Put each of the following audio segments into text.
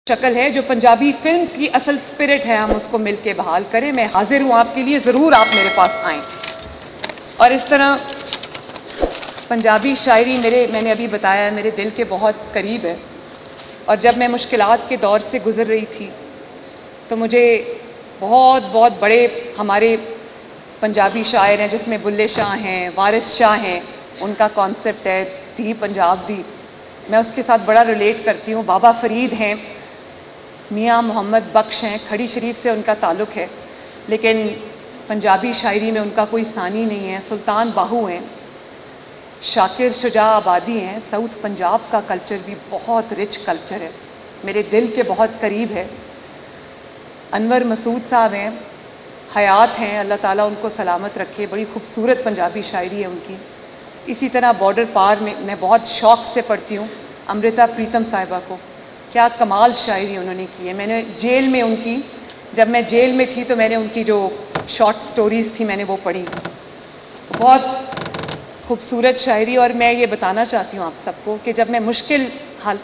شکل ہے جو پنجابی فلم کی اصل سپرٹ ہے، ہم اس کو مل کے بحال کریں. میں حاضر ہوں آپ کے لیے، ضرور آپ میرے پاس آئیں. اور اس طرح پنجابی شاعری میں نے ابھی بتایا میرے دل کے بہت قریب ہے. اور جب میں مشکلات کے دور سے گزر رہی تھی تو مجھے بہت بہت بڑے ہمارے پنجابی شاعر ہیں، جس میں بلے شاہ ہیں، وارث شاہ ہیں، ان کا کانسیپٹ ہے دی پنجاب دی، میں اس کے ساتھ بڑا ریلیٹ کرتی ہوں. بابا فرید ہیں، میاں محمد بخش ہیں، کھڑی شریف سے ان کا تعلق ہے، لیکن پنجابی شاعری میں ان کا کوئی ثانی نہیں ہے. سلطان باہو ہیں، شاکر شجاع آبادی ہیں. ساؤتھ پنجاب کا کلچر بھی بہت رچ کلچر ہے، میرے دل کے بہت قریب ہے. انور مسعود صاحب ہیں، حیات ہیں، اللہ تعالیٰ ان کو سلامت رکھے، بڑی خوبصورت پنجابی شاعری ہے ان کی. اسی طرح بارڈر پار میں بہت شوق سے پڑھتی ہوں امرتا پریتم صاحبہ کو، کیا کمال شاعری انہوں نے کی ہے. میں نے جیل میں ان کی، جب میں جیل میں تھی تو میں نے ان کی جو شارٹ سٹوریز تھی میں نے وہ پڑھی، بہت خوبصورت شاعری. اور میں یہ بتانا چاہتی ہوں آپ سب کو کہ جب میں مشکل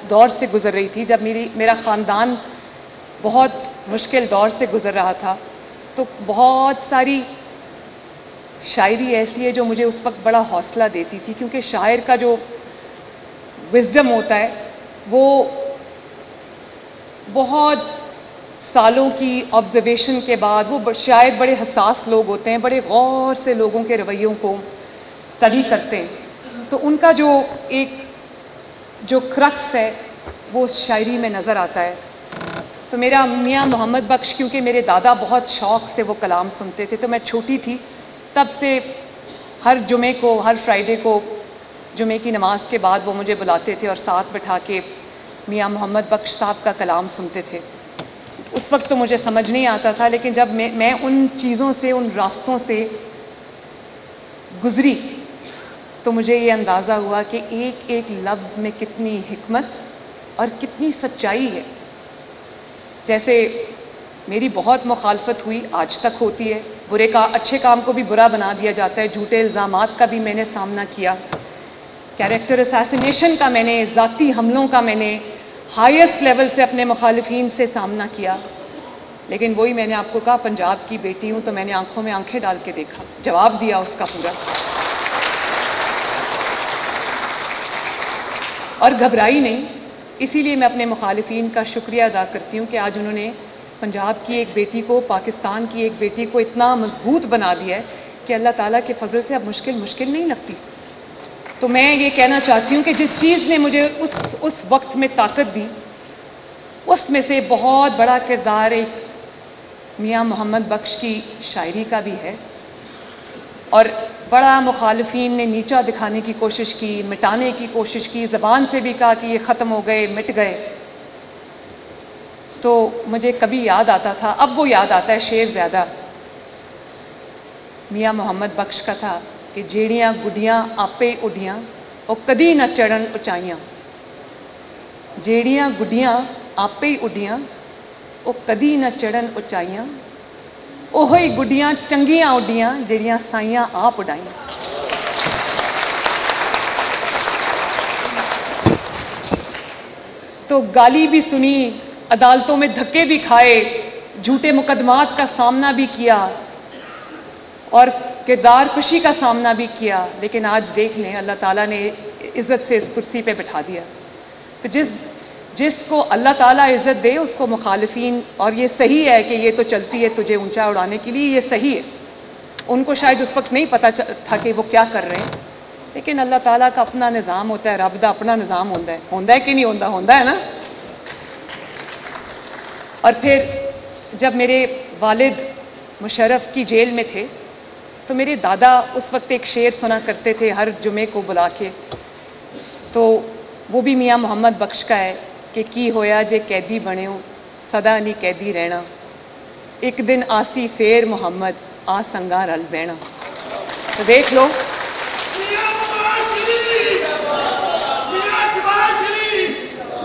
دور سے گزر رہی تھی، جب میرا خاندان بہت مشکل دور سے گزر رہا تھا، تو بہت ساری شاعری ایسی ہے جو مجھے اس وقت بڑا حوصلہ دیتی تھی، کیونکہ شاعر کا جو وزڈم ہوتا ہے وہ بہت سالوں کی آبزرویشن کے بعد، وہ شاعر بڑے حساس لوگ ہوتے ہیں، بڑے غور سے لوگوں کے رویوں کو اسٹڈی کرتے ہیں، تو ان کا جو کرکس ہے وہ اس شاعری میں نظر آتا ہے. تو میرا میاں محمد بخش، کیونکہ میرے دادا بہت شوق سے وہ کلام سنتے تھے، تو میں چھوٹی تھی تب سے ہر جمعے کو، ہر فرائیڈے کو جمعے کی نماز کے بعد وہ مجھے بلاتے تھے اور ساتھ بٹھا کے میاں محمد بخش صاحب کا کلام سنتے تھے. اس وقت تو مجھے سمجھ نہیں آتا تھا، لیکن جب میں ان چیزوں سے، ان راستوں سے گزری تو مجھے یہ اندازہ ہوا کہ ایک ایک لفظ میں کتنی حکمت اور کتنی سچائی ہے. جیسے میری بہت مخالفت ہوئی، آج تک ہوتی ہے، اچھے کام کو بھی برا بنا دیا جاتا ہے، جھوٹے الزامات کا بھی میں نے سامنا کیا، کیریکٹر اسیسینیشن کا میں نے، ذاتی حملوں کا میں نے ہائیسٹ لیول سے اپنے مخالفین سے سامنا کیا. لیکن وہی میں نے آپ کو کہا، پنجاب کی بیٹی ہوں تو میں نے آنکھوں میں آنکھیں ڈال کے دیکھا، جواب دیا اس کا پورا، اور گھبرائی نہیں. اسی لیے میں اپنے مخالفین کا شکریہ ادا کرتی ہوں کہ آج انہوں نے پنجاب کی ایک بیٹی کو، پاکستان کی ایک بیٹی کو اتنا مضبوط بنا دیا ہے کہ اللہ تعالیٰ کے فضل سے اب مشکل نہیں لگتی. تو میں یہ کہنا چاہتی ہوں کہ جس چیز نے مجھے اس وقت میں طاقت دی، اس میں سے بہت بڑا کردار ایک میاں محمد بخش کی شاعری کا بھی ہے. اور بڑا مخالفین نے نیچا دکھانے کی کوشش کی، مٹانے کی کوشش کی، زبان سے بھی کہا کہ یہ ختم ہو گئے، مٹ گئے. تو مجھے کبھی یاد آتا تھا، اب وہ یاد آتا ہے شعر زیادہ، میاں محمد بخش کا تھا کہ جیڑیاں گڈیاں آپے اڈیاں او کدی نہ چڑھن اچائیاں. جیڑیاں گڈیاں آپے اڈیاں او کدی نہ چڑھن اچائیاں، اوہی گڈیاں چنگیاں اڈیاں جیڑیاں سائیاں آپ اڈائیاں. تو گالی بھی سنی، عدالتوں میں دھکے بھی کھائے، جھوٹے مقدمات کا سامنا بھی کیا اور کردار کشی کا سامنا بھی کیا، لیکن آج دیکھ لیں اللہ تعالیٰ نے عزت سے اس کرسی پہ بٹھا دیا. تو جس کو اللہ تعالیٰ عزت دے اس کو مخالفین، اور یہ صحیح ہے کہ یہ تو چلتی ہے تجھے اونچا اڑانے کے لیے، یہ صحیح ہے، ان کو شاید اس وقت نہیں پتا تھا کہ وہ کیا کر رہے ہیں، لیکن اللہ تعالیٰ کا اپنا نظام ہوتا ہے، رب دا اپنا نظام ہوتا ہے کہ نہیں ہوتا ہے نا. اور پھر جب میرے والد مشرف کی جیل میں تھے تو میرے دادا اس وقت ایک شعر سنا کرتے تھے ہر جمعے کو بلا کے، تو وہ بھی میاں محمد بخش کا ہے کہ کی ہویا جے قیدی بنیو سدا نہیں قیدی رہنا، ایک دن آسی فیر محمد آ سنگا رل بہنا. تو دیکھ لو،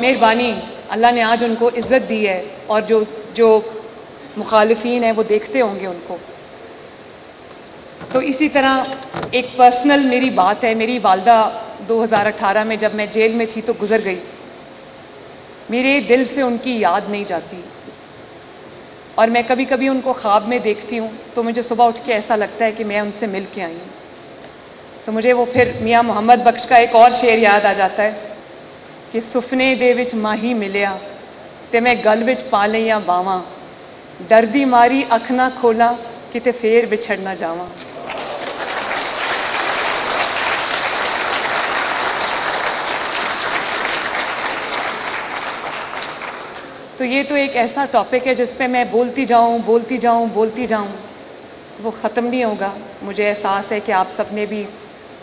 مہربانی، اللہ نے آج ان کو عزت دی ہے، اور جو مخالفین ہیں وہ دیکھتے ہوں گے ان کو. تو اسی طرح ایک پرسنل میری بات ہے، میری والدہ 2018 میں جب میں جیل میں تھی تو گزر گئی. میرے دل سے ان کی یاد نہیں جاتی. اور میں کبھی کبھی ان کو خواب میں دیکھتی ہوں تو مجھے صبح اٹھ کے ایسا لگتا ہے کہ میں ان سے مل کے آئی ہوں. تو مجھے وہ پھر میاں محمد بخش کا ایک اور شعر یاد آ جاتا ہے کہ سفنے دے وچ ماہی ملیا تے میں گل وچ پا لئیاں باواں, ڈردی ماری اکھ نہ کھولاں کتے پھر بچھڑ نہ جاواں. تو یہ تو ایک ایسا ٹاپک ہے جس پہ میں بولتی جاؤں وہ ختم نہیں ہوگا. مجھے احساس ہے کہ آپ سب نے بھی,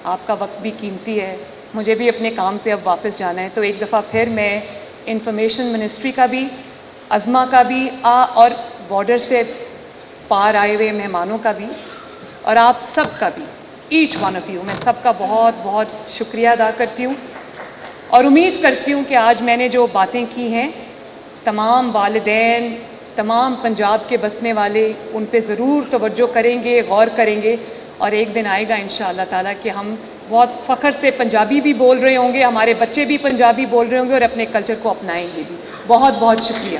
آپ کا وقت بھی قیمتی ہے, مجھے بھی اپنے کام پہ اب واپس جانا ہے. تو ایک دفعہ پھر میں انفارمیشن منسٹری کا بھی, عظما کا بھی, اور بارڈر سے پار آئے ہوئے مہمانوں کا بھی, اور آپ سب کا بھی, ایچ ون آف یو, میں سب کا بہت بہت شکریہ ادا کرتی ہوں. اور امید کرتی ہوں کہ آج میں نے جو باتیں کی ہیں تمام والدین, تمام پنجاب کے بسنے والے ان پہ ضرور توجہ کریں گے, غور کریں گے, اور ایک دن آئے گا انشاءاللہ تعالیٰ کہ ہم بہت فخر سے پنجابی بھی بول رہے ہوں گے, ہمارے بچے بھی پنجابی بول رہے ہوں گے اور اپنے کلچر کو اپنائیں گے بھی. بہت بہت شکریہ.